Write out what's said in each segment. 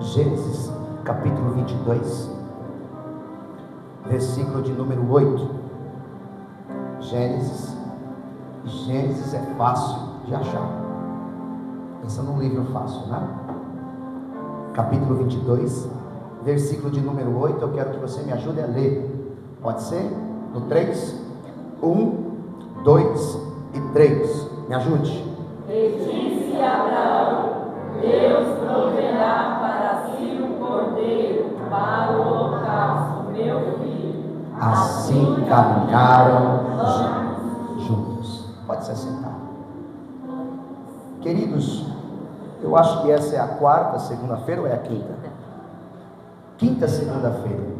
Gênesis capítulo 22, versículo de número 8. Gênesis é fácil de achar. Pensa num livro fácil, né? Capítulo 22, versículo de número 8. Eu quero que você me ajude a ler. Pode ser? No 3? 1, 2 e 3. Me ajude. E disse Abraão: Deus proverá para si um cordeiro para o holocausto, meu filho. Assim caminharam juntos. Pode se assentar. Queridos, eu acho que essa é a quarta segunda-feira ou é a quinta? Quinta segunda-feira.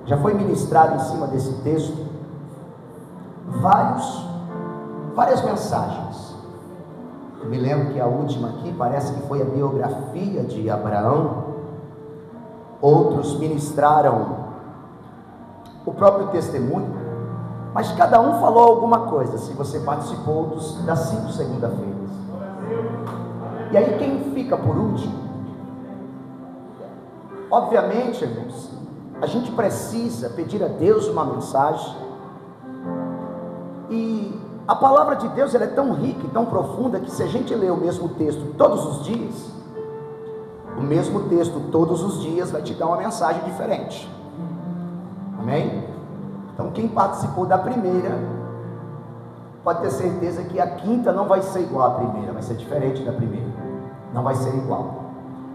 Já foi ministrado em cima desse texto várias mensagens. Eu me lembro que a última aqui parece que foi a biografia de Abraão. Outros ministraram o próprio testemunho, mas cada um falou alguma coisa, se você participou das 5 segunda-feiras. E aí quem fica por último? Obviamente, irmãos, a gente precisa pedir a Deus uma mensagem, e a palavra de Deus ela é tão rica e tão profunda, que se a gente ler o mesmo texto todos os dias, o mesmo texto todos os dias vai te dar uma mensagem diferente. Amém? Então quem participou da primeira, pode ter certeza que a quinta não vai ser igual à primeira, vai ser diferente da primeira, não vai ser igual.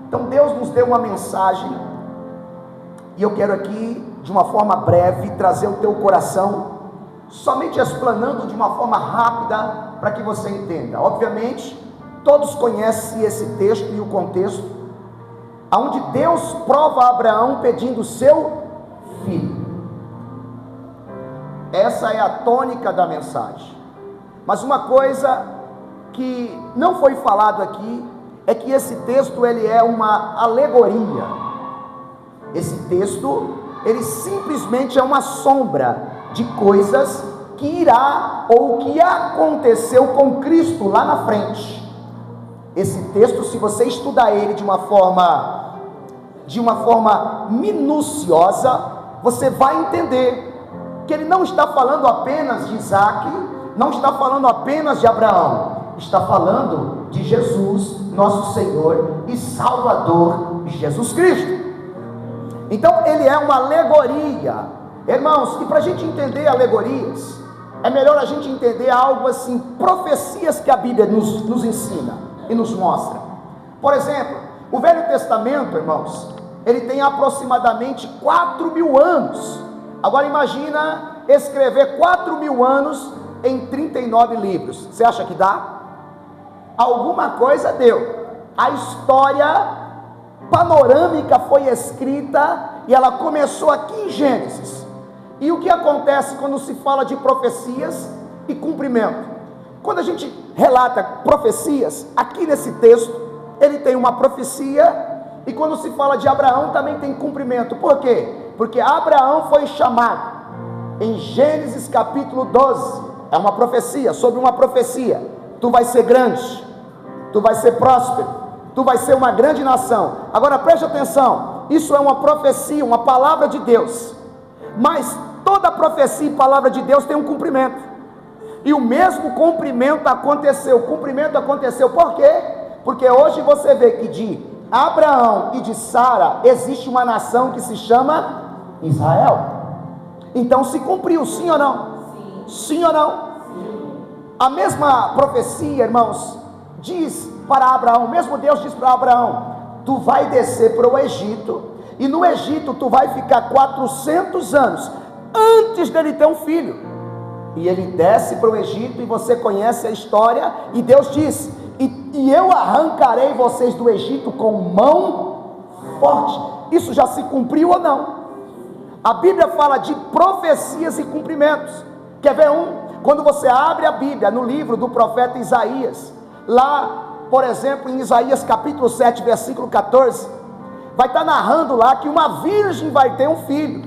Então Deus nos deu uma mensagem, e eu quero aqui, de uma forma breve, trazer o teu coração, somente explanando de uma forma rápida, para que você entenda. Obviamente, todos conhecem esse texto e o contexto, onde Deus prova a Abraão pedindo o seu filho. Essa é a tônica da mensagem. Mas uma coisa que não foi falado aqui, é que esse texto ele é uma alegoria. Esse texto, ele simplesmente é uma sombra de coisas que irá ou que aconteceu com Cristo lá na frente. Esse texto, se você estudar ele de uma forma minuciosa, você vai entender que ele não está falando apenas de Isaac, não está falando apenas de Abraão, está falando de Jesus, nosso Senhor e Salvador, Jesus Cristo. Então ele é uma alegoria. Irmãos, e para a gente entender alegorias, é melhor a gente entender algo assim, profecias que a Bíblia nos ensina e nos mostra. Por exemplo, o Velho Testamento, irmãos, ele tem aproximadamente 4.000 anos. Agora imagina escrever 4.000 anos em 39 livros. Você acha que dá? Alguma coisa deu. A história panorâmica foi escrita e ela começou aqui em Gênesis. E o que acontece quando se fala de profecias e cumprimento? Quando a gente relata profecias, aqui nesse texto, ele tem uma profecia, e quando se fala de Abraão, também tem cumprimento. Por quê? Porque Abraão foi chamado, em Gênesis capítulo 12, é uma profecia, sobre uma profecia: tu vai ser grande, tu vai ser próspero, tu vai ser uma grande nação. Agora preste atenção, isso é uma profecia, uma palavra de Deus, mas toda profecia e palavra de Deus tem um cumprimento, e o mesmo cumprimento aconteceu. O cumprimento aconteceu por quê? Porque hoje você vê que de Abraão e de Sara existe uma nação que se chama Israel. Então se cumpriu, sim ou não? Sim, sim ou não? Sim. A mesma profecia, irmãos, diz para Abraão, o mesmo Deus diz para Abraão: tu vai descer para o Egito, e no Egito tu vai ficar 400 anos, antes dele ter um filho. E ele desce para o Egito, e você conhece a história, e Deus diz: e eu arrancarei vocês do Egito com mão forte. Isso já se cumpriu ou não? A Bíblia fala de profecias e cumprimentos. Quer ver um? Quando você abre a Bíblia no livro do profeta Isaías, lá, por exemplo, em Isaías capítulo 7, versículo 14, vai estar narrando lá que uma virgem vai ter um filho,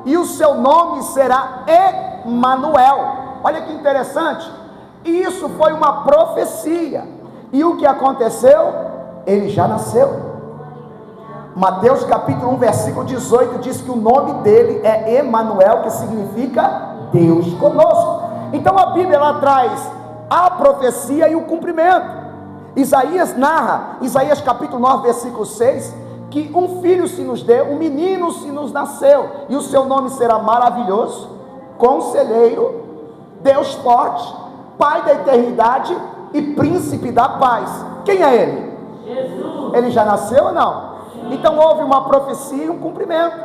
e o seu nome será Emanuel. Olha que interessante, isso foi uma profecia, e o que aconteceu? Ele já nasceu. Mateus capítulo 1, versículo 18 diz que o nome dele é Emanuel, que significa Deus conosco. Então a Bíblia ela traz a profecia e o cumprimento. Isaías narra, Isaías capítulo 9, versículo 6, que um filho se nos deu, um menino se nos nasceu, e o seu nome será maravilhoso, conselheiro, Deus forte, Pai da eternidade e príncipe da paz. Quem é ele? Jesus. Ele já nasceu ou não? Então houve uma profecia e um cumprimento.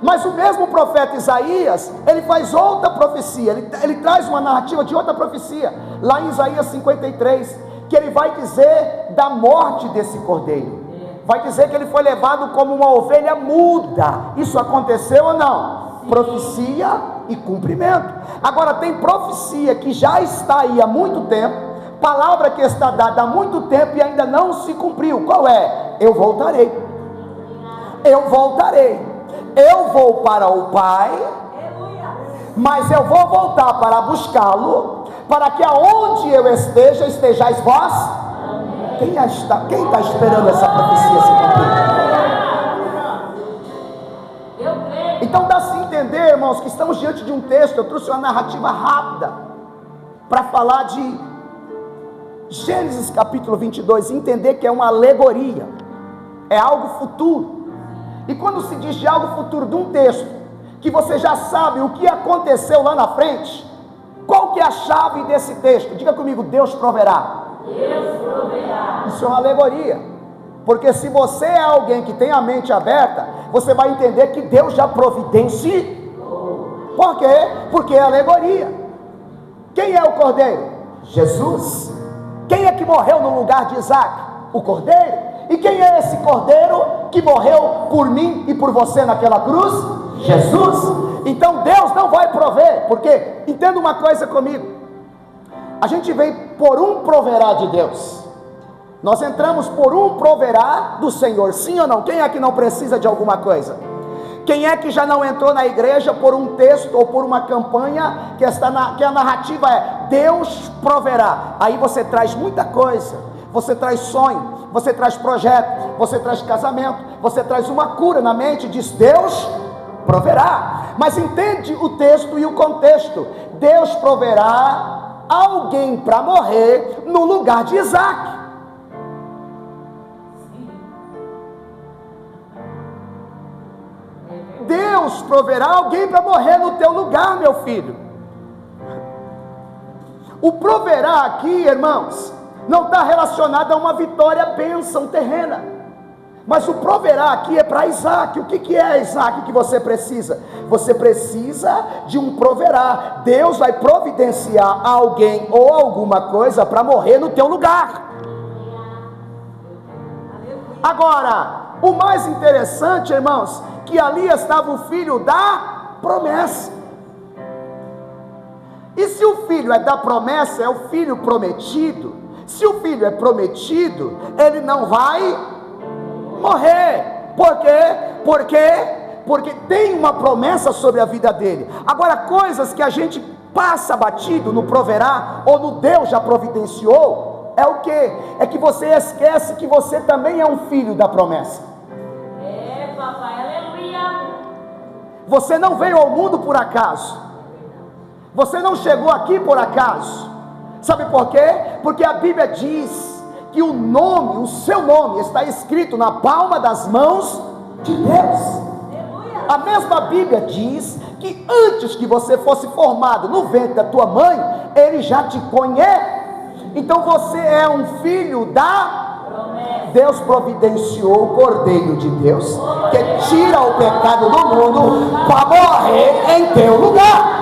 Mas o mesmo profeta Isaías, ele faz outra profecia, ele traz uma narrativa de outra profecia, lá em Isaías 53, que ele vai dizer da morte desse cordeiro, vai dizer que ele foi levado como uma ovelha muda. Isso aconteceu ou não? Profecia e cumprimento. Agora tem profecia que já está aí há muito tempo, palavra que está dada há muito tempo e ainda não se cumpriu. Qual é? Eu voltarei, eu voltarei. Eu vou para o Pai, mas eu vou voltar para buscá-lo, para que aonde eu esteja, estejais vós. Quem está esperando essa profecia se cumprir? Então dá-se a entender, irmãos, que estamos diante de um texto. Eu trouxe uma narrativa rápida para falar de Gênesis capítulo 22, entender que é uma alegoria, é algo futuro. E quando se diz de algo futuro, de um texto que você já sabe o que aconteceu lá na frente, qual que é a chave desse texto? Diga comigo: Deus proverá. Deus proverá. Isso é uma alegoria, porque se você é alguém que tem a mente aberta, você vai entender que Deus já providenciou. Por quê? Porque é alegoria. Quem é o cordeiro? Jesus. Quem é que morreu no lugar de Isaac? O cordeiro. E quem é esse cordeiro que morreu por mim e por você naquela cruz? Jesus. Então Deus não vai prover, porque, entenda uma coisa comigo, a gente vem por um proverá de Deus, nós entramos por um proverá do Senhor, sim ou não? Quem é que não precisa de alguma coisa? Quem é que já não entrou na igreja por um texto ou por uma campanha que a narrativa é Deus proverá? Aí você traz muita coisa, você traz sonho, você traz projeto, você traz casamento, você traz uma cura na mente, diz Deus proverá. Mas entende o texto e o contexto: Deus proverá alguém para morrer no lugar de Isaac. Deus proverá alguém para morrer no teu lugar, meu filho. O proverá aqui, irmãos, não está relacionado a uma vitória, bênção terrena, mas o proverá aqui é para Isaac. O que é Isaac que você precisa? Você precisa de um proverá. Deus vai providenciar alguém ou alguma coisa para morrer no teu lugar. Agora, o mais interessante, irmãos, que ali estava o filho da promessa. E se o filho é da promessa, é o filho prometido. Se o filho é prometido, ele não vai morrer. Por quê? Porque tem uma promessa sobre a vida dele. Agora, coisas que a gente passa batido no proverá, ou no Deus já providenciou, é o que? É que você esquece que você também é um filho da promessa. É, papai, aleluia. Você não veio ao mundo por acaso. Você não chegou aqui por acaso. Sabe por quê? Porque a Bíblia diz que o nome, o seu nome está escrito na palma das mãos de Deus. A mesma Bíblia diz que antes que você fosse formado no ventre da tua mãe, Ele já te conhece. Então você é um filho da promessa. Deus providenciou o Cordeiro de Deus, que tira o pecado do mundo, para morrer em teu lugar.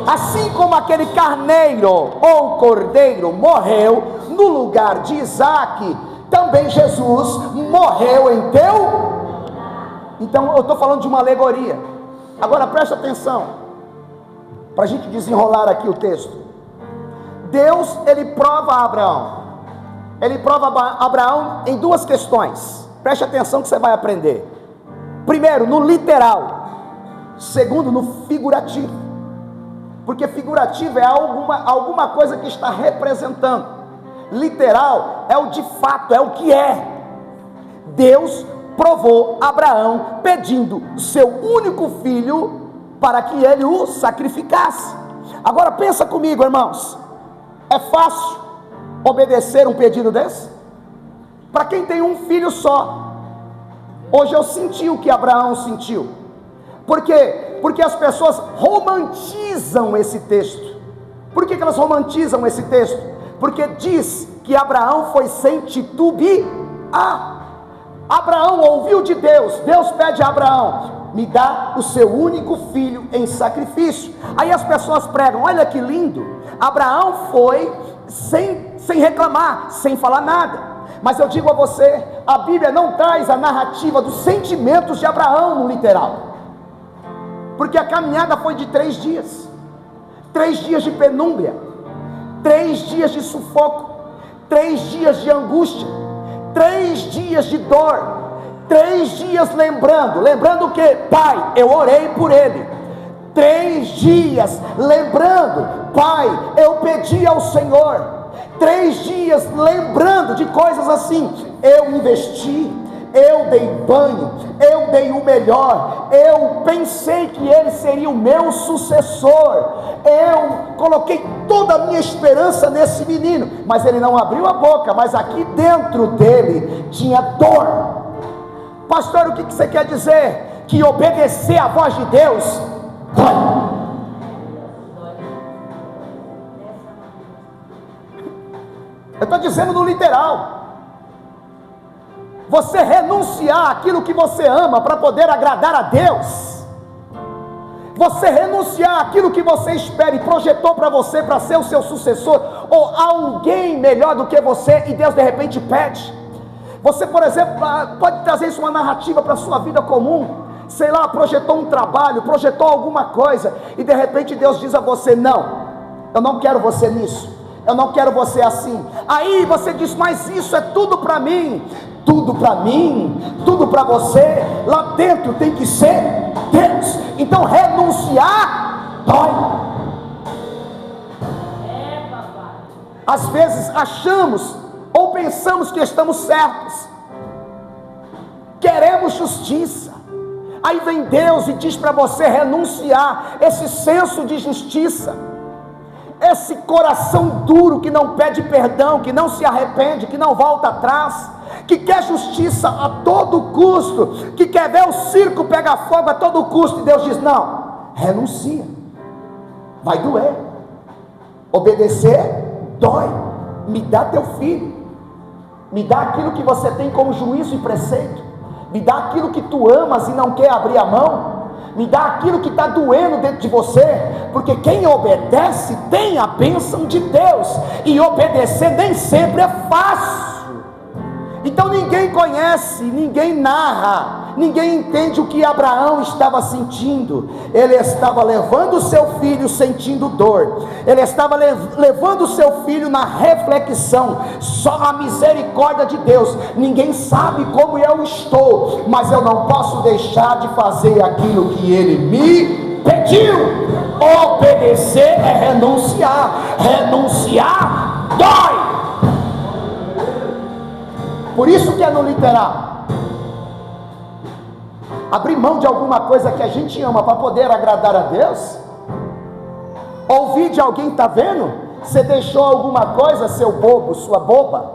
Assim como aquele carneiro ou cordeiro morreu no lugar de Isaac, também Jesus morreu em teu. Então eu estou falando de uma alegoria. Agora presta atenção, para a gente desenrolar aqui o texto. Deus, ele prova a Abraão. Ele prova a Abraão em duas questões. Preste atenção que você vai aprender. Primeiro, no literal. Segundo, no figurativo. Porque figurativo é alguma coisa que está representando. Literal é o de fato, é o que é. Deus provou Abraão pedindo seu único filho para que ele o sacrificasse. Agora pensa comigo, irmãos, é fácil obedecer um pedido desse? Para quem tem um filho só. Hoje eu senti o que Abraão sentiu. Por quê? Porque as pessoas romantizam esse texto. Por que elas romantizam esse texto? Porque diz que Abraão foi sem titubear. Abraão ouviu de Deus. Deus pede a Abraão: me dá o seu único filho em sacrifício. Aí as pessoas pregam: olha que lindo, Abraão foi sem reclamar, sem falar nada. Mas eu digo a você, a Bíblia não traz a narrativa dos sentimentos de Abraão no literal, porque a caminhada foi de 3 dias, 3 dias de penúria, 3 dias de sufoco, 3 dias de angústia, 3 dias de dor, 3 dias lembrando que, Pai, eu orei por ele. 3 dias lembrando, Pai, eu pedi ao Senhor. 3 dias lembrando de coisas assim: eu investi, eu dei banho, eu dei o melhor, eu pensei que ele seria o meu sucessor, eu coloquei toda a minha esperança nesse menino, mas ele não abriu a boca. Mas aqui dentro dele tinha dor. Pastor, o que você quer dizer? Que obedecer à voz de Deus dói. Eu estou dizendo no literal. Você renunciar àquilo que você ama para poder agradar a Deus, você renunciar àquilo que você espera e projetou para você, para ser o seu sucessor, ou alguém melhor do que você, e Deus de repente pede. Você, por exemplo, pode trazer isso uma narrativa para a sua vida comum, sei lá, projetou um trabalho, projetou alguma coisa, e de repente Deus diz a você: não, eu não quero você nisso, eu não quero você assim. Aí você diz: mas isso é tudo para mim. Tudo para mim, tudo para você, lá dentro tem que ser Deus. Então renunciar dói. Às vezes achamos ou pensamos que estamos certos, queremos justiça, aí vem Deus e diz para você renunciar. Esse senso de justiça, esse coração duro que não pede perdão, que não se arrepende, que não volta atrás, que quer justiça a todo custo, que quer ver o circo pegar fogo a todo custo, e Deus diz: não, renuncia, vai doer. Obedecer dói. Me dá teu filho, me dá aquilo que você tem como juízo e preceito, me dá aquilo que tu amas e não quer abrir a mão, me dá aquilo que está doendo dentro de você, porque quem obedece tem a bênção de Deus, e obedecer nem sempre é fácil. Então ninguém conhece, ninguém narra, ninguém entende o que Abraão estava sentindo. Ele estava levando o seu filho sentindo dor, ele estava levando o seu filho na reflexão. Só a misericórdia de Deus. Ninguém sabe como eu estou, mas eu não posso deixar de fazer aquilo que ele me pediu. Obedecer é renunciar, renunciar dói. Por isso que é no literal. Abrir mão de alguma coisa que a gente ama para poder agradar a Deus. Ouvir de alguém: está vendo? Você deixou alguma coisa, seu bobo, sua boba.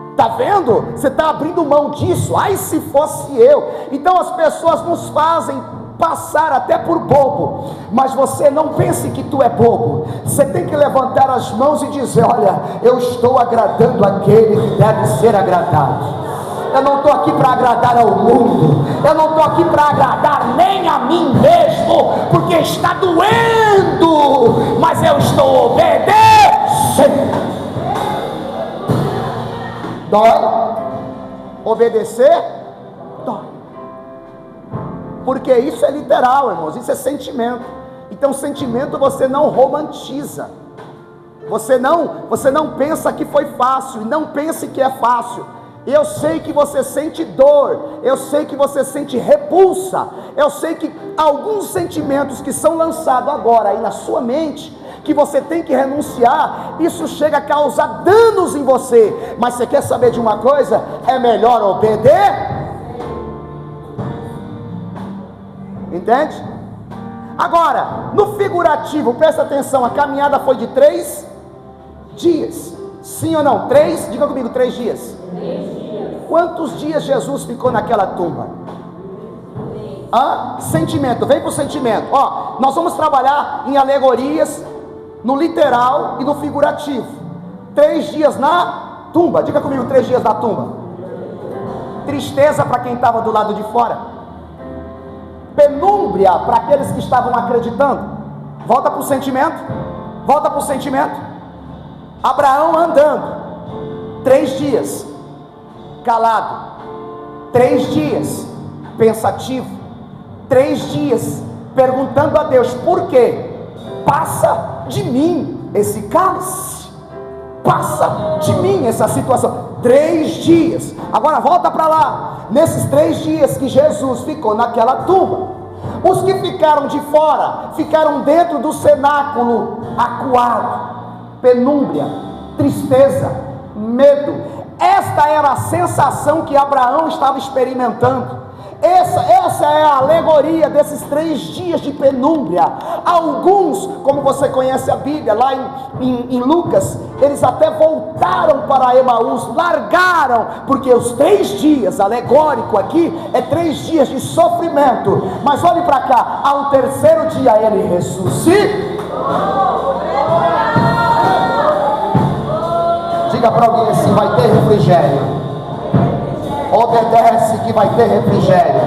Está vendo? Você está abrindo mão disso. Ai, se fosse eu. Então as pessoas nos fazem passar até por bobo, mas você não pense que tu é bobo. Você tem que levantar as mãos e dizer: olha, eu estou agradando aquele que deve ser agradado. Eu não estou aqui para agradar ao mundo, eu não estou aqui para agradar nem a mim mesmo, porque está doendo, mas eu estou obedecendo. Dói? Obedecer? Dói. Porque isso é literal, irmãos, isso é sentimento. Então sentimento você não romantiza, você não pensa que foi fácil, e não pense que é fácil. Eu sei que você sente dor, eu sei que você sente repulsa, eu sei que alguns sentimentos que são lançados agora aí na sua mente, que você tem que renunciar, isso chega a causar danos em você. Mas você quer saber de uma coisa? É melhor obedecer. Entende? Agora, no figurativo, presta atenção, a caminhada foi de 3 dias. Sim ou não? 3, diga comigo, 3 dias. 3 dias. Quantos dias Jesus ficou naquela tumba? Sentimento, vem para o sentimento. Nós vamos trabalhar em alegorias, no literal e no figurativo. 3 dias na tumba, diga comigo, 3 dias na tumba. Tristeza para quem estava do lado de fora, penúmbria para aqueles que estavam acreditando. Volta para o sentimento, volta para o sentimento. Abraão andando, 3 dias, calado, 3 dias, pensativo, 3 dias, perguntando a Deus, por quê? Passa de mim esse cálice, passa de mim essa situação. 3 dias, agora volta para lá. Nesses 3 dias que Jesus ficou naquela tumba, os que ficaram de fora, ficaram dentro do cenáculo, acuado, penúmbria, tristeza, medo. Esta era a sensação que Abraão estava experimentando. Essa é a alegoria desses 3 dias de penúmbria. Alguns, como você conhece a Bíblia, lá em Lucas, eles até voltaram para Emaús, largaram, porque os 3 dias, alegórico aqui, é 3 dias de sofrimento. Mas olhe para cá, ao 3º dia ele ressuscitou. Diga para alguém assim, vai ter refrigério. Obedece que vai ter refrigério.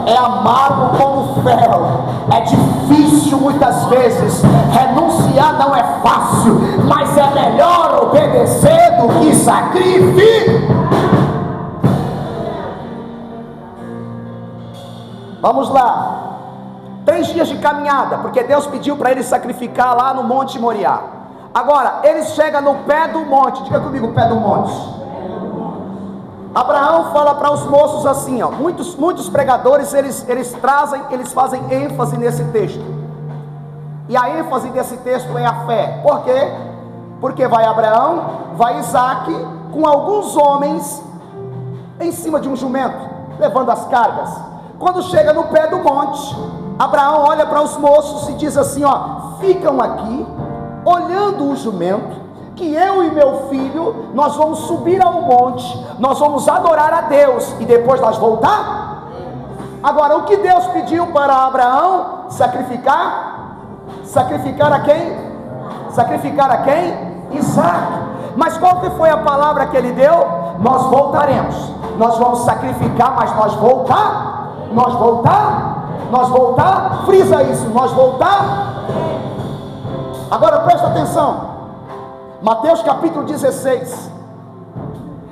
É amargo como fel, é difícil muitas vezes, renunciar não é fácil, mas é melhor obedecer do que sacrificar. Vamos lá, 3 dias de caminhada, porque Deus pediu para eles sacrificar lá no Monte Moriá. Agora, eles chegam no pé do monte, diga comigo, pé do monte. Abraão fala para os moços assim, muitos pregadores, eles fazem ênfase nesse texto, e a ênfase desse texto é a fé. Por quê? Porque vai Abraão, vai Isaac, com alguns homens, em cima de um jumento, levando as cargas. Quando chega no pé do monte, Abraão olha para os moços e diz assim, ficam aqui, olhando o jumento, que eu e meu filho, nós vamos subir ao monte, nós vamos adorar a Deus, e depois nós voltar. Agora, o que Deus pediu para Abraão? Sacrificar a quem? Sacrificar a quem? Isaac. Mas qual que foi a palavra que ele deu? Nós voltaremos, nós vamos sacrificar, mas nós voltar, frisa isso, nós voltar. Agora presta atenção, Mateus capítulo 16,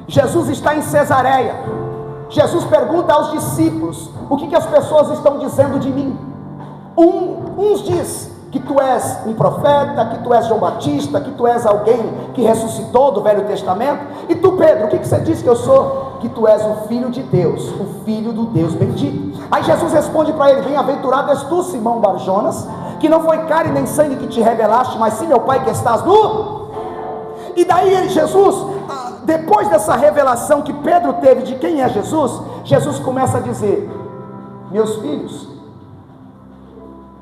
Jesus está em Cesareia. Jesus pergunta aos discípulos, o que as pessoas estão dizendo de mim? Uns diz que tu és um profeta, que tu és João Batista, que tu és alguém que ressuscitou do Velho Testamento. E tu, Pedro, o que você diz que eu sou? Que tu és o Filho de Deus, o Filho do Deus bendito. Aí Jesus responde para ele, bem-aventurado és tu, Simão Barjonas, que não foi carne nem sangue que te revelaste, mas sim meu Pai que estás no... E daí Jesus, depois dessa revelação que Pedro teve de quem é Jesus, Jesus começa a dizer, meus filhos,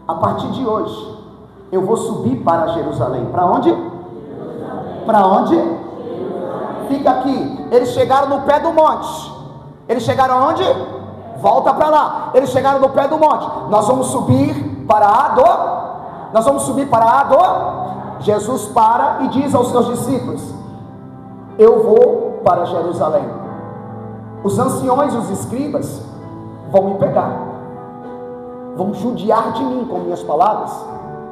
a partir de hoje, eu vou subir para Jerusalém. Para onde? Para onde? Fica aqui. Eles chegaram no pé do monte. Eles chegaram aonde? Volta para lá. Eles chegaram no pé do monte. Nós vamos subir para Ador. Jesus para e diz aos seus discípulos, eu vou para Jerusalém. Os anciões, os escribas, vão me pegar, vão judiar de mim com minhas palavras,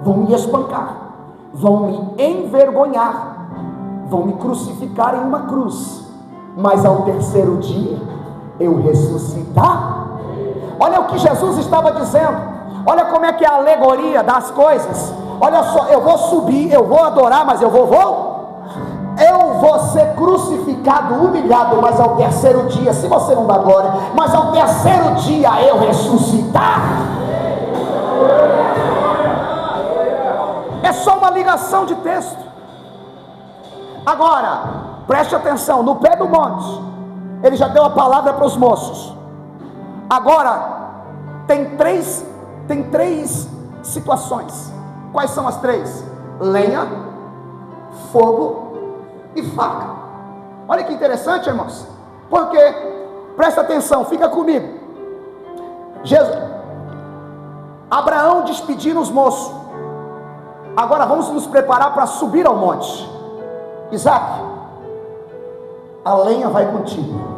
vão me espancar, vão me envergonhar, vão me crucificar em uma cruz, mas ao 3º dia eu ressuscitar. Olha o que Jesus estava dizendo, olha como é que é a alegoria das coisas. Olha só, eu vou subir, eu vou adorar, mas eu vou ser crucificado, humilhado, mas ao 3º dia, se você não dá glória, mas ao 3º dia eu ressuscitar. só uma ligação de texto. Agora, preste atenção, no pé do monte, ele já deu a palavra para os moços. Agora, tem três situações. Quais são as três? Lenha, fogo e faca. Olha que interessante, irmãos. Porque, presta atenção, fica comigo. Abraão despedindo os moços. Agora vamos nos preparar para subir ao monte. Isaac, a lenha vai contigo.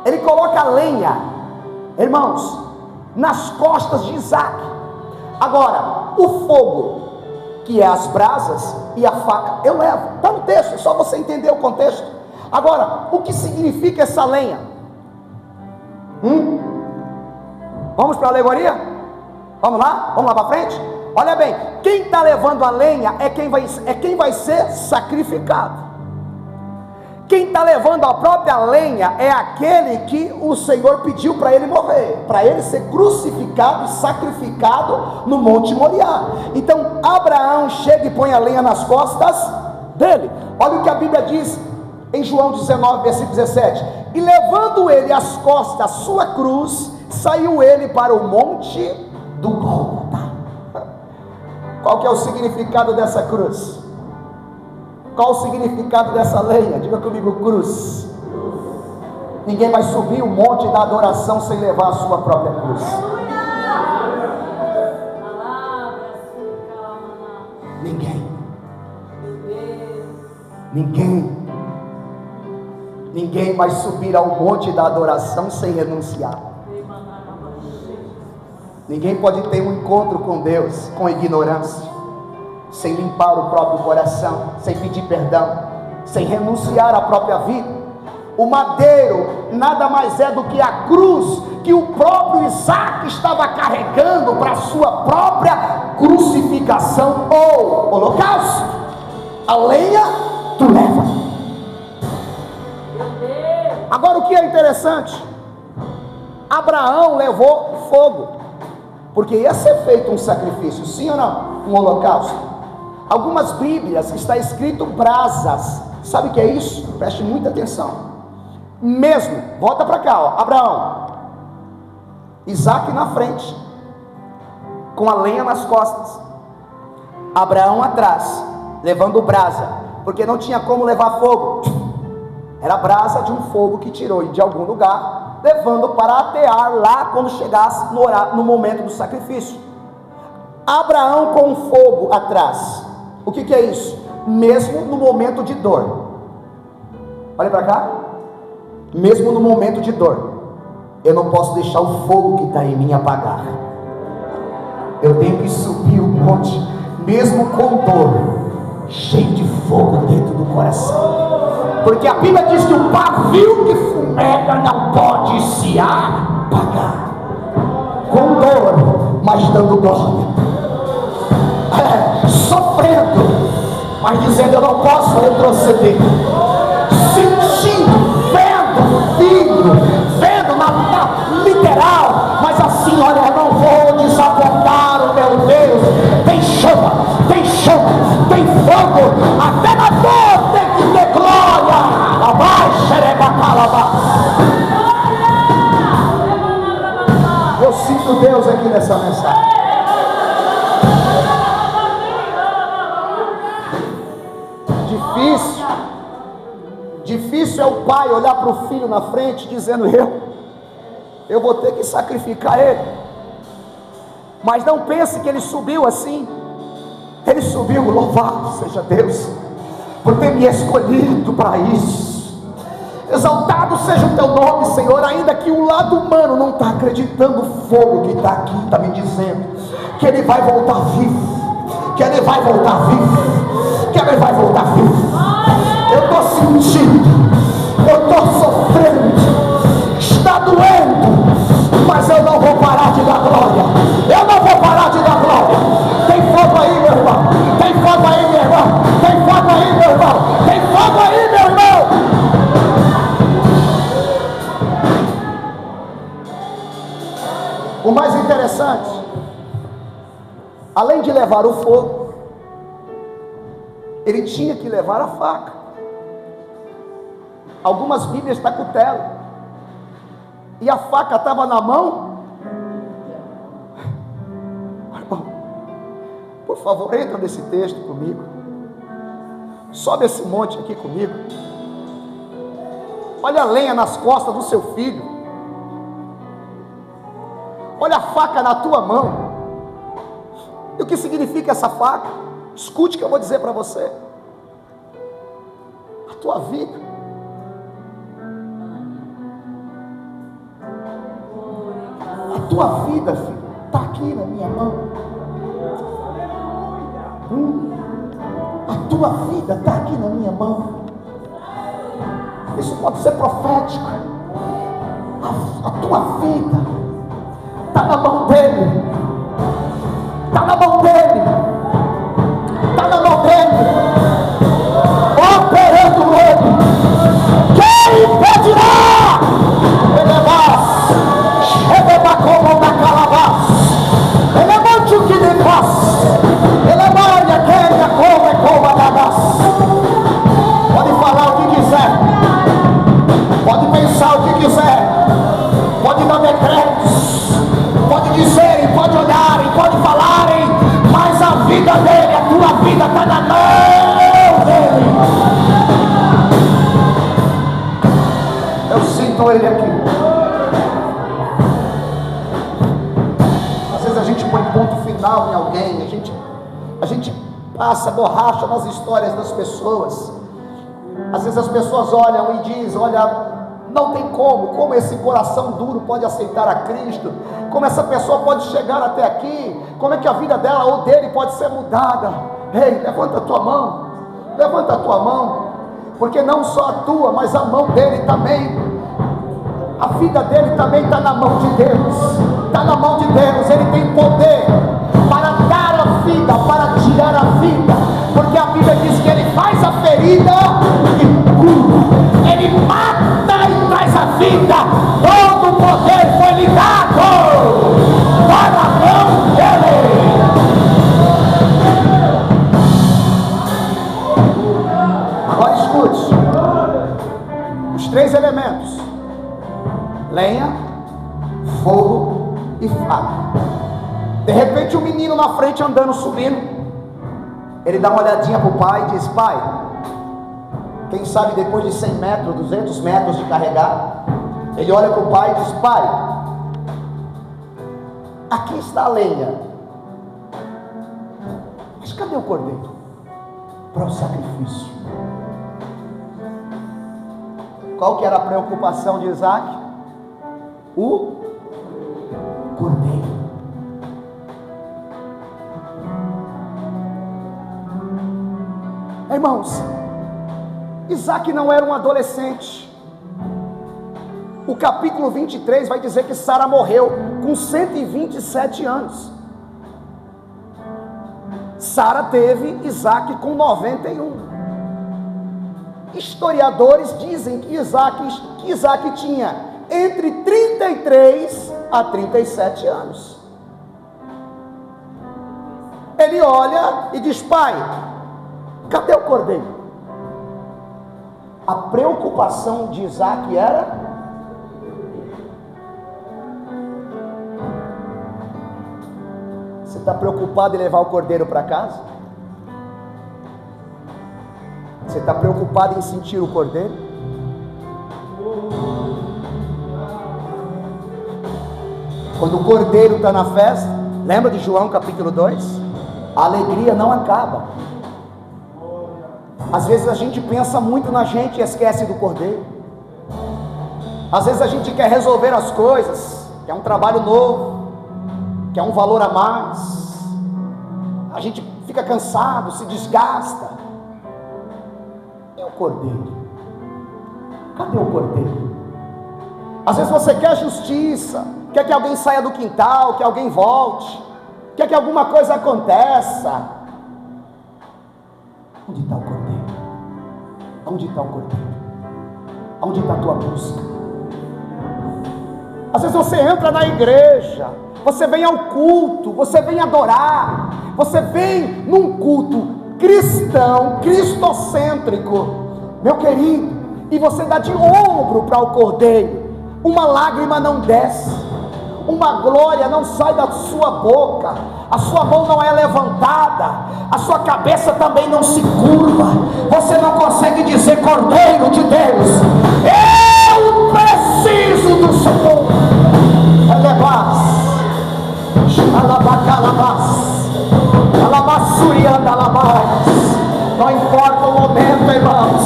Ele coloca a lenha, irmãos, nas costas de Isaac. Agora, o fogo, que é as brasas, e a faca, eu levo. Está no texto, é só você entender o contexto. Agora, o que significa essa lenha? Vamos para a alegoria? Vamos lá para frente? Olha bem, quem está levando a lenha é quem vai ser sacrificado. Quem está levando a própria lenha é aquele que o Senhor pediu para ele morrer, para ele ser crucificado e sacrificado no Monte Moriá. Então Abraão chega e põe a lenha nas costas dele. Olha o que a Bíblia diz em João 19, versículo 17: e levando ele às costas a sua cruz, saiu ele para o monte do Gólgota. Qual que é o significado dessa cruz? Qual o significado dessa lenha? Diga comigo, cruz. Ninguém vai subir o monte da adoração sem levar a sua própria cruz. Ninguém vai subir ao monte da adoração sem renunciar. Ninguém pode ter um encontro com Deus com ignorância, sem limpar o próprio coração, sem pedir perdão, sem renunciar à própria vida. O madeiro nada mais é do que a cruz que o próprio Isaac estava carregando para a sua própria crucificação ou holocausto. A lenha tu leva. Agora, o que é interessante, Abraão levou fogo, porque ia ser feito um sacrifício, sim ou não? Um holocausto. Algumas Bíblias está escrito brasas. Sabe o que é isso? Preste muita atenção. Mesmo, volta para cá, ó. Abraão, Isaac na frente, com a lenha nas costas, Abraão atrás, levando brasa, porque não tinha como levar fogo, era a brasa de um fogo que tirou de algum lugar, levando para atear lá quando chegasse no momento do sacrifício. Abraão com fogo atrás. O que é isso? Mesmo no momento de dor, olha para cá, mesmo no momento de dor, eu não posso deixar o fogo que está em mim apagar. Eu tenho que subir o monte, mesmo com dor, cheio de fogo dentro do coração, porque a Bíblia diz que o pavio que fumega não pode se apagar. Com dor, mas dando glória, sofrendo, mas dizendo: eu não posso retroceder, sentindo, vendo, vendo na literal, mas assim, olha, eu não vou desapontar o meu Deus. Tem chama, tem fogo, até na dor tem que ter glória. Eu sinto Deus aqui nessa mensagem. Difícil é o pai olhar para o filho na frente dizendo: eu vou ter que sacrificar ele. Mas não pense que ele subiu assim. Ele subiu, louvado seja Deus por ter me escolhido para isso. Exaltado seja o teu nome, Senhor. Ainda que o lado humano não está acreditando, o fogo que está aqui está me dizendo que ele vai voltar vivo, que ele vai voltar vivo, que ele vai voltar vivo. Eu estou sentindo, eu estou sofrendo, está doendo, mas eu não vou parar de dar glória. Eu não vou parar de dar glória. Tem fogo aí, meu irmão. Tem fogo aí, meu irmão. Tem fogo aí, meu irmão. Tem fogo aí, meu irmão. O mais interessante levar o fogo, ele tinha que levar a faca. Algumas Bíblias está cutelo, e a faca estava na mão. Irmão, por favor, entra nesse texto comigo, sobe esse monte aqui comigo, olha a lenha nas costas do seu filho, olha a faca na tua mão. E o que significa essa faca? Escute o que eu vou dizer para você. A tua vida, filho, está aqui na minha mão. A tua vida está aqui na minha mão. Isso pode ser profético. A tua vida está na mão dele. Está na mão dele. Está na mão dele. Operando ele. Quem impedirá? Ele é como da calabás. Ele é muito que de paz. Ele é maria, queria, como da paz. Pode falar o que quiser. Pode pensar o que quiser. Pode dar decretos. Pode dizer, pode olhar, pode falarem, mas a vida dele, a tua vida está na mão dele. Eu sinto ele aqui. Às vezes a gente põe ponto final em alguém, a gente passa borracha nas histórias das pessoas. Às vezes as pessoas olham e dizem: olha, não tem como esse coração duro pode aceitar a Cristo, como essa pessoa pode chegar até aqui, como é que a vida dela ou dele pode ser mudada. Ei, levanta a tua mão, porque não só a tua, mas a mão dele também, a vida dele também está na mão de Deus, está na mão de Deus. Ele tem poder para dar a vida, para tirar a vida, porque a Bíblia diz que ele faz a ferida e cura, ele mata e traz a vida. Todo o poder foi lhe dado para a mão dele. Agora escute os três elementos: lenha, fogo e faca. De repente um menino na frente andando, subindo, ele dá uma olhadinha para o pai e diz: pai, quem sabe depois de 100 metros, 200 metros de carregar, ele olha para o pai e diz: pai, aqui está a lenha, mas cadê o cordeiro para o sacrifício? Qual que era a preocupação de Isaac? O cordeiro. Irmãos, Isaac não era um adolescente. O capítulo 23 vai dizer que Sara morreu com 127 anos. Sara teve Isaac com 91. Historiadores dizem que Isaac tinha entre 33 a 37 anos. Ele olha e diz: pai, cadê o cordeiro? A preocupação de Isaac era: você está preocupado em levar o cordeiro para casa? Você está preocupado em sentir o cordeiro? Quando o cordeiro está na festa, lembra de João capítulo 2? A alegria não acaba. Às vezes a gente pensa muito na gente e esquece do cordeiro. Às vezes a gente quer resolver as coisas, quer um trabalho novo, quer um valor a mais. A gente fica cansado, se desgasta. É o cordeiro. Cadê o cordeiro? Às vezes você quer justiça, quer que alguém saia do quintal, que alguém volte, quer que alguma coisa aconteça. Onde está o cordeiro? Onde está o cordeiro? Onde está a tua busca? Às vezes você entra na igreja, você vem ao culto, você vem adorar, você vem num culto cristão, cristocêntrico, meu querido, e você dá de ombro para o cordeiro, uma lágrima não desce, uma glória não sai da sua boca, a sua mão não é levantada, a sua cabeça também não se curva, você não consegue dizer: Cordeiro de Deus, eu preciso do Senhor. Elevas, alabacalabas, alabassuriandalabas. Não importa o momento, irmãos,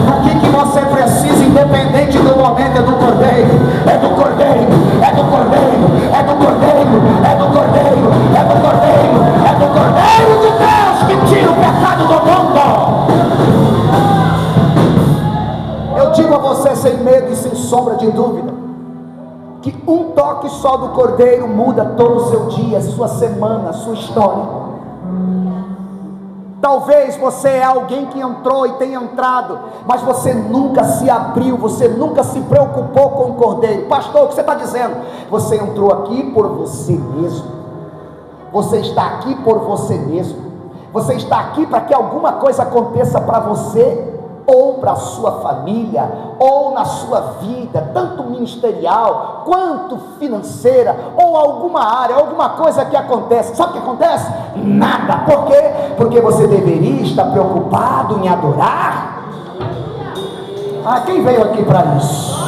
o que você precisa, independente do momento, é do Cordeiro, é do Cordeiro, é do Cordeiro, é do Cordeiro, é do Cordeiro, é do Cordeiro, é do Cordeiro de Deus que tira o pecado do mundo. Eu digo a você sem medo e sem sombra de dúvida, que um toque só do Cordeiro muda todo o seu dia, sua semana, sua história. Talvez você é alguém que entrou e tem entrado, mas você nunca se abriu, você nunca se preocupou com o Cordeiro. Pastor, o que você está dizendo? Você entrou aqui por você mesmo, você está aqui por você mesmo, você está aqui para que alguma coisa aconteça para você, ou para a sua família, ou na sua vida, tanto ministerial, quanto financeira, ou alguma área, alguma coisa que acontece. Sabe o que acontece? Nada. Por quê? Porque você deveria estar preocupado em adorar. Quem veio aqui para isso?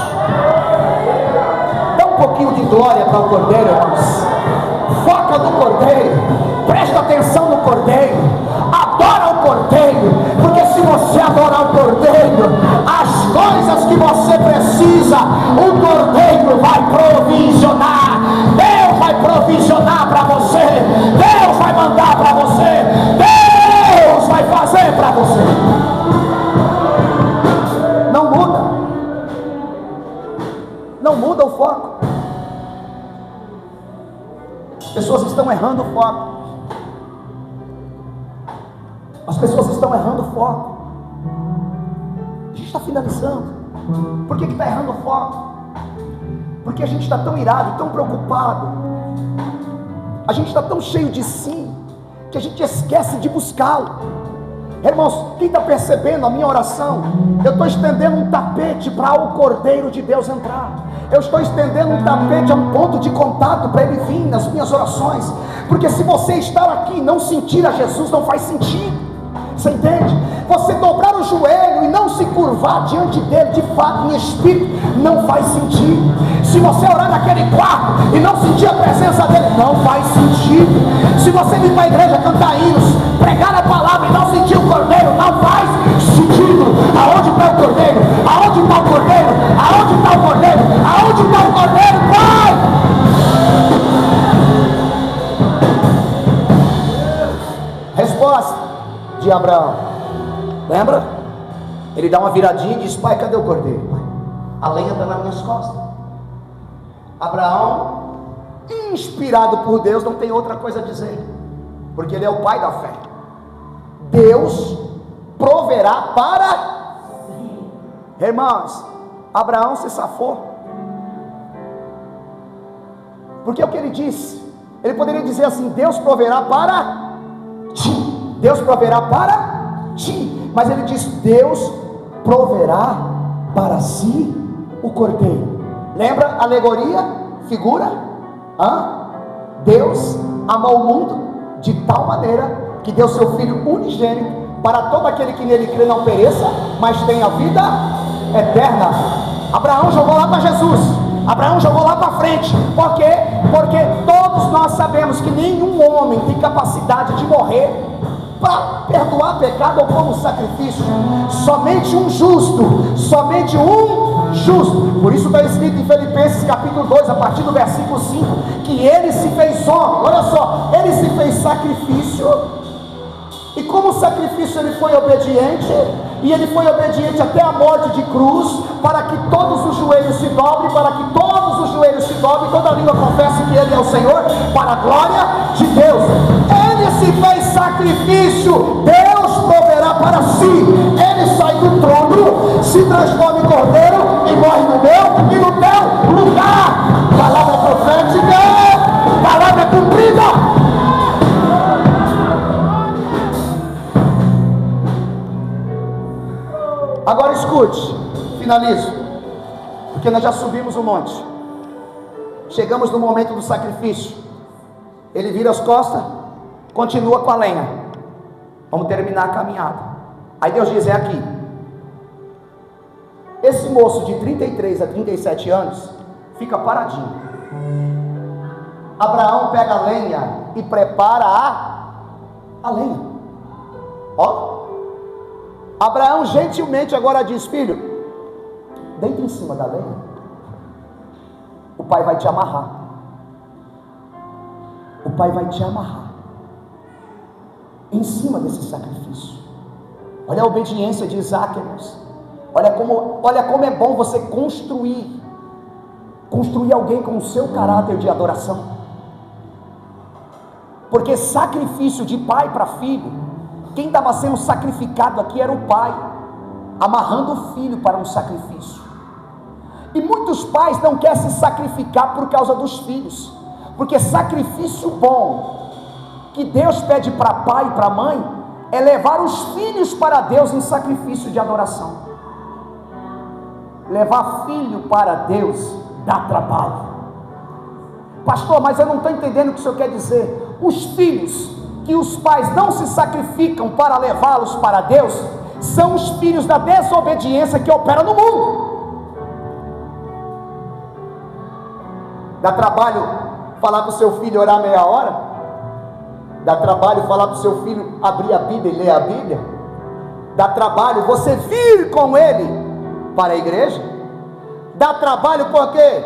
Dá um pouquinho de glória para o Cordeiro, irmãos. Foca no Cordeiro, presta atenção no Cordeiro, adora o Cordeiro, porque se você adorar o Cordeiro, as coisas que você precisa, o Cordeiro vai provisionar. Deus vai provisionar para você, Deus vai mandar para você, Deus vai fazer para você. Não muda o foco. As pessoas estão errando o foco. As pessoas estão errando o foco. A gente está finalizando. Por que está errando o foco? Porque a gente está tão irado, tão preocupado. A gente está tão cheio de si, que a gente esquece de buscá-lo. Irmãos, quem está percebendo a minha oração? Eu estou estendendo um tapete para o Cordeiro de Deus entrar. Eu estou estendendo um tapete a um ponto de contato para ele vir nas minhas orações. Porque se você estar aqui e não sentir a Jesus, não faz sentido. Você entende? Você dobrar o joelho e não se curvar diante dele, de fato, em espírito, não faz sentido. Se você orar naquele quarto e não sentir a presença dele, não faz sentido. Se você vir para a igreja cantar hinos, pregar a palavra e não sentir o Cordeiro, não faz sentido. Aonde está o Cordeiro? Aonde está o Cordeiro? Aonde está o Cordeiro? Aonde está o Cordeiro, Pai? Resposta de Abraão. Lembra? Ele dá uma viradinha e diz: Pai, cadê o Cordeiro? Pai, a lenha está nas minhas costas. Abraão, inspirado por Deus, não tem outra coisa a dizer, porque ele é o pai da fé. Deus proverá para... Irmãos, Abraão se safou, porque é o que ele disse. Ele poderia dizer assim: Deus proverá para ti, Deus proverá para ti, mas ele diz: Deus proverá para si o Cordeiro. Lembra a alegoria, figura? Deus amou o mundo de tal maneira que deu seu Filho unigênito, para todo aquele que nele crê não pereça, mas tenha vida eterna. Abraão jogou lá para Jesus, Abraão jogou lá para frente. Por quê? Porque todos nós sabemos que nenhum homem tem capacidade de morrer para perdoar pecado ou como sacrifício. Somente um justo, somente um justo. Por isso está escrito em Filipenses capítulo 2, a partir do versículo 5, que ele se fez homem. Olha só, ele se fez sacrifício, e como sacrifício ele foi obediente, e ele foi obediente até a morte de cruz, para que todos os joelhos se dobrem, para que todos os joelhos se dobrem, toda língua confesse que ele é o Senhor, para a glória de Deus. Ele se fez sacrifício, Deus proverá para si. Ele sai do trono, se transforma em cordeiro e morre no meu e no teu lugar. Palavra profética, palavra cumprida. Agora escute, finalizo, porque nós já subimos um monte, chegamos no momento do sacrifício. Ele vira as costas, continua com a lenha. Vamos terminar a caminhada. Aí Deus diz: é aqui. Esse moço de 33 a 37 anos fica paradinho. Abraão pega a lenha e prepara a lenha. Ó, Abraão gentilmente agora diz: filho, deita em cima da lenha, o pai vai te amarrar. O pai vai te amarrar em cima desse sacrifício. Olha a obediência de Isaac, irmãos. Olha como é bom você construir alguém com o seu caráter de adoração. Porque sacrifício de pai para filho, quem estava sendo sacrificado aqui era o pai, amarrando o filho para um sacrifício. E muitos pais não querem se sacrificar por causa dos filhos, porque sacrifício bom que Deus pede para pai e para mãe é levar os filhos para Deus em sacrifício de adoração. Levar filho para Deus dá trabalho. Pastor, mas eu não estou entendendo o que o senhor quer dizer. Os filhos que os pais não se sacrificam para levá-los para Deus são os filhos da desobediência que opera no mundo. Dá trabalho falar para o seu filho orar meia hora? Dá trabalho falar para o seu filho abrir a Bíblia e ler a Bíblia? Dá trabalho você vir com ele para a igreja? Dá trabalho por quê?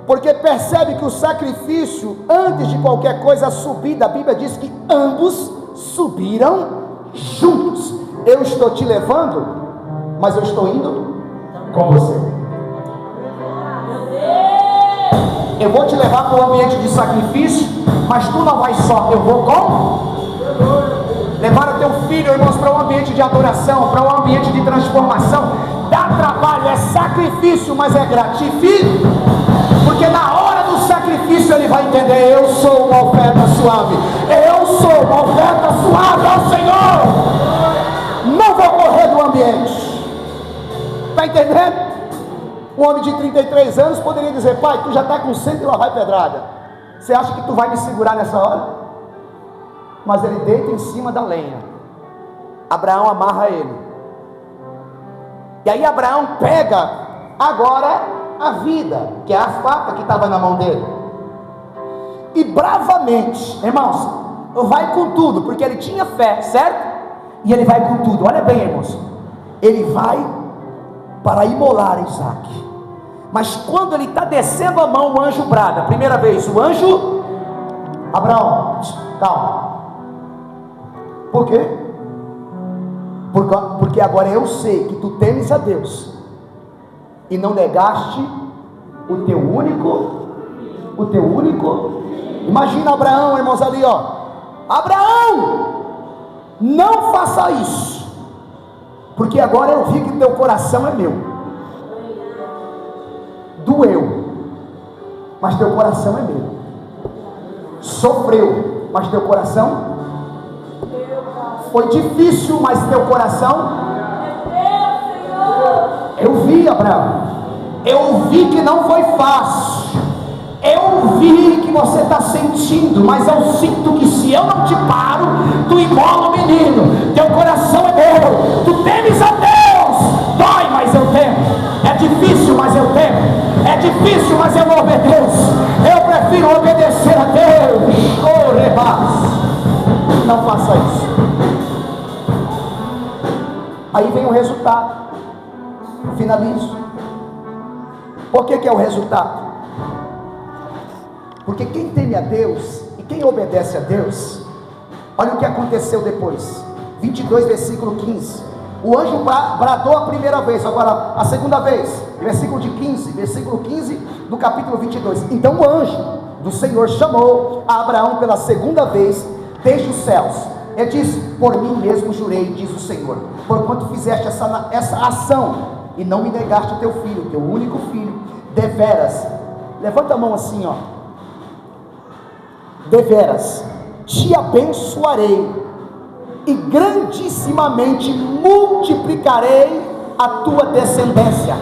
Porque percebe que o sacrifício, antes de qualquer coisa, a subida, a Bíblia diz que ambos subiram juntos. Eu estou te levando, mas eu estou indo com você. Eu vou te levar para o ambiente de sacrifício, mas tu não vai só, eu vou com? Levar o teu filho, irmãos, para um ambiente de adoração, para um ambiente de transformação. Dá trabalho, é sacrifício, mas é gratificante, porque na hora do sacrifício ele vai entender: eu sou uma oferta suave, eu sou uma oferta suave ao Senhor, não vou correr do ambiente. Está entendendo? Um homem de 33 anos poderia dizer: pai, tu já está com 100 e lá vai pedrada, você acha que tu vai me segurar nessa hora? Mas ele deita em cima da lenha. Abraão amarra ele. E aí Abraão pega agora a vida, que é a faca que estava na mão dele, e bravamente, irmãos, vai com tudo, porque ele tinha fé, certo? E ele vai com tudo. Olha bem, irmãos, ele vai para imolar Isaac. Mas quando ele está descendo a mão, o anjo brada. Primeira vez, o anjo: Abraão, calma. Por quê? Porque agora eu sei que tu temes a Deus e não negaste o teu único. Imagina Abraão, irmãos, ali, ó. Abraão, não faça isso, porque agora eu vi que teu coração é meu. Doeu, mas teu coração é meu. Sofreu, mas teu coração foi difícil, mas teu coração eu vi, Abraão. Eu vi que não foi fácil. Eu vi que você está sentindo, mas eu sinto que se eu não te paro, tu imola o menino. Teu coração é meu. Tu temes a Deus. Dói, mas eu temo. É difícil, mas eu temo. É difícil, mas eu obedeço. Eu prefiro obedecer a Deus. Oh, rebas. Não faça isso. Aí vem o resultado. Finalizo. Por que é o resultado? Porque quem teme a Deus e quem obedece a Deus, olha o que aconteceu depois. 22, versículo 15. O anjo bradou a primeira vez, agora a segunda vez, versículo 15 do capítulo 22. Então o anjo do Senhor chamou a Abraão pela segunda vez desde os céus. Ele disse: por mim mesmo jurei, diz o Senhor, porquanto fizeste essa ação e não me negaste o teu filho, teu único filho, deveras, levanta a mão assim, ó, deveras te abençoarei e grandissimamente multiplicarei a tua descendência,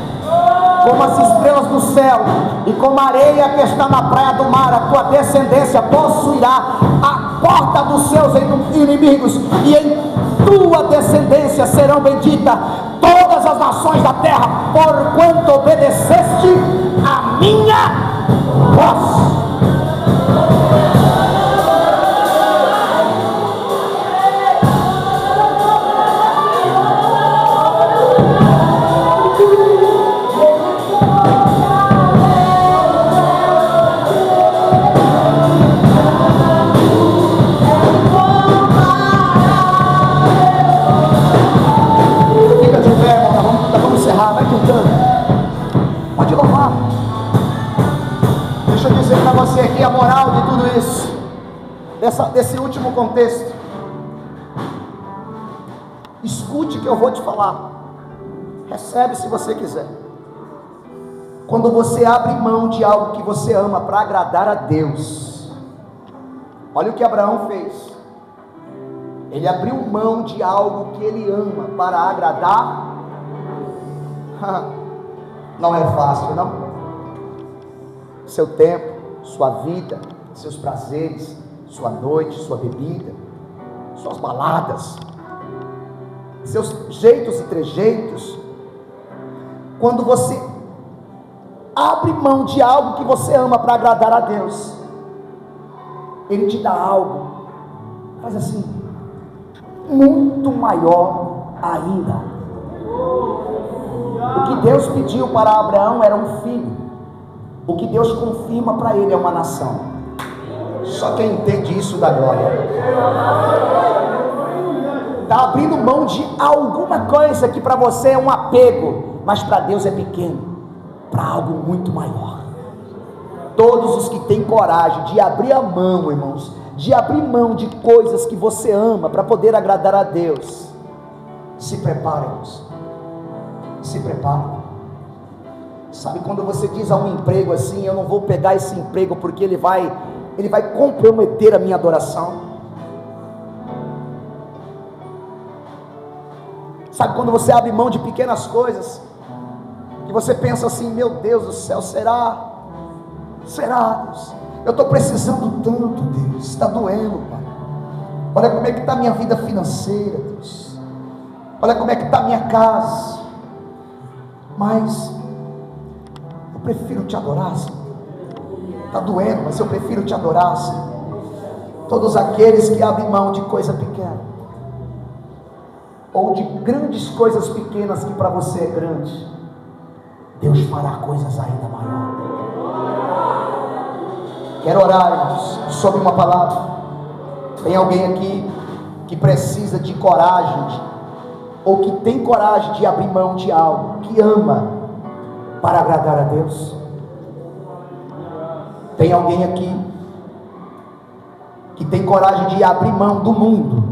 como as estrelas do céu e como a areia que está na praia do mar. A tua descendência possuirá a porta dos seus inimigos, e em tua descendência serão benditas todas as nações da terra, porquanto obedeceste a minha voz. Vai cantando, pode louvar. Deixa eu dizer para você aqui a moral de tudo isso, desse último contexto. Escute o que eu vou te falar, recebe se você quiser. Quando você abre mão de algo que você ama para agradar a Deus, olha o que Abraão fez. Ele abriu mão de algo que ele ama para agradar. Não é fácil, não. Seu tempo, sua vida, seus prazeres, sua noite, sua bebida, suas baladas, seus jeitos e trejeitos. Quando você abre mão de algo que você ama para agradar a Deus, Ele te dá algo, faz assim, muito maior ainda. O que Deus pediu para Abraão era um filho. O que Deus confirma para ele é uma nação. Só quem entende isso dá glória. Está abrindo mão de alguma coisa que para você é um apego, mas para Deus é pequeno, para algo muito maior. Todos os que têm coragem de abrir a mão, irmãos, de abrir mão de coisas que você ama para poder agradar a Deus, se preparem, irmãos. Se prepara. Sabe quando você diz a um emprego assim: eu não vou pegar esse emprego porque ele vai comprometer a minha adoração? Sabe quando você abre mão de pequenas coisas que você pensa assim: meu Deus do céu, será Deus? Eu estou precisando tanto, Deus, está doendo, Pai. Olha como é que está a minha vida financeira, Deus. Olha como é que está a minha casa. Mas eu prefiro te adorar, Senhor. Está doendo, mas eu prefiro te adorar, Senhor. Todos aqueles que abrem mão de coisa pequena, ou de grandes coisas pequenas que para você é grande, Deus fará coisas ainda maiores. Quero orar, irmãos, sobre uma palavra. Tem alguém aqui que precisa de coragem, ou que tem coragem de abrir mão de algo que ama para agradar a Deus? Tem alguém aqui que tem coragem de abrir mão do mundo?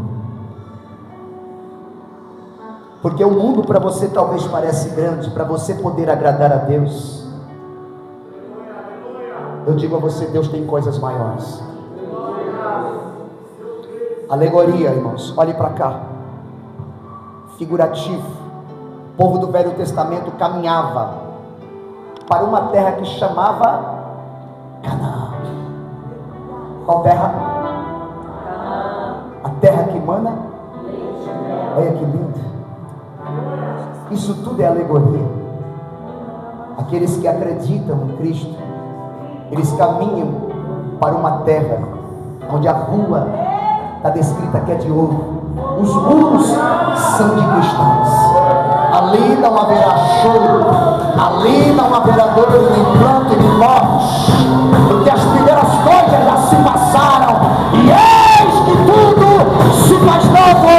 Porque o mundo para você talvez parece grande, para você poder agradar a Deus. Eu digo a você, Deus tem coisas maiores. Alegoria, irmãos, olhe para cá. Figurativo. O povo do Velho Testamento caminhava para uma terra que chamava Canaã. Qual terra? A terra que emana. Olha que lindo. Isso tudo é alegoria. Aqueles que acreditam em Cristo, eles caminham para uma terra onde a rua está descrita que é de ouro. Os muros são de cristais. Ali não haverá choro, ali não haverá dor, nem pranto, nem morte, porque as primeiras coisas já se passaram, e eis que tudo se faz novo.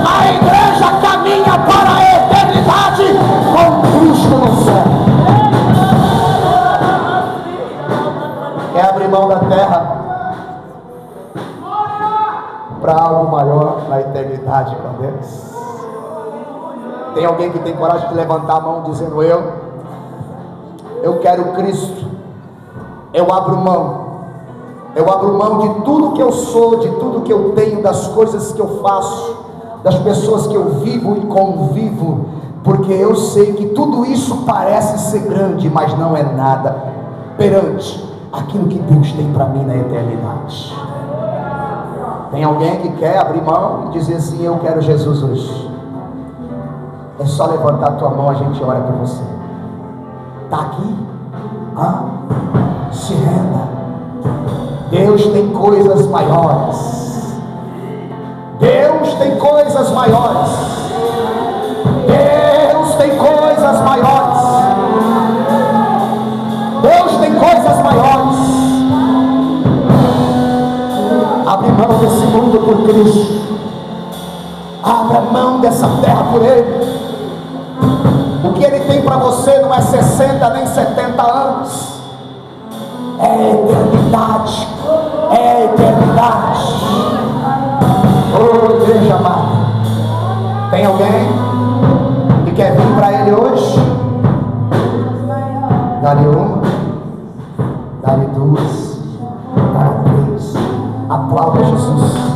A igreja caminha para a eternidade com Cristo no céu. Quer abrir mão da terra para algo maior na eternidade com Deus? Tem alguém que tem coragem de levantar a mão dizendo: eu quero Cristo, eu abro mão de tudo que eu sou, de tudo que eu tenho, das coisas que eu faço, das pessoas que eu vivo e convivo, porque eu sei que tudo isso parece ser grande, mas não é nada perante aquilo que Deus tem para mim na eternidade. Tem alguém que quer abrir mão e dizer assim: eu quero Jesus hoje? É só levantar a tua mão, a gente ora por você. Está aqui? Se renda. Deus tem coisas maiores. Deus tem coisas maiores. Deus tem coisas maiores. Deus tem coisas maiores. Abre mão desse mundo por Cristo. Abra mão dessa terra por Ele. O que Ele tem para você não é 60 nem 70 anos. É eternidade. É eternidade. Oh, igreja amada, tem alguém que quer vir para Ele hoje? Dá-lhe uma, dá-lhe duas, dá-lhe três. Aplauda Jesus.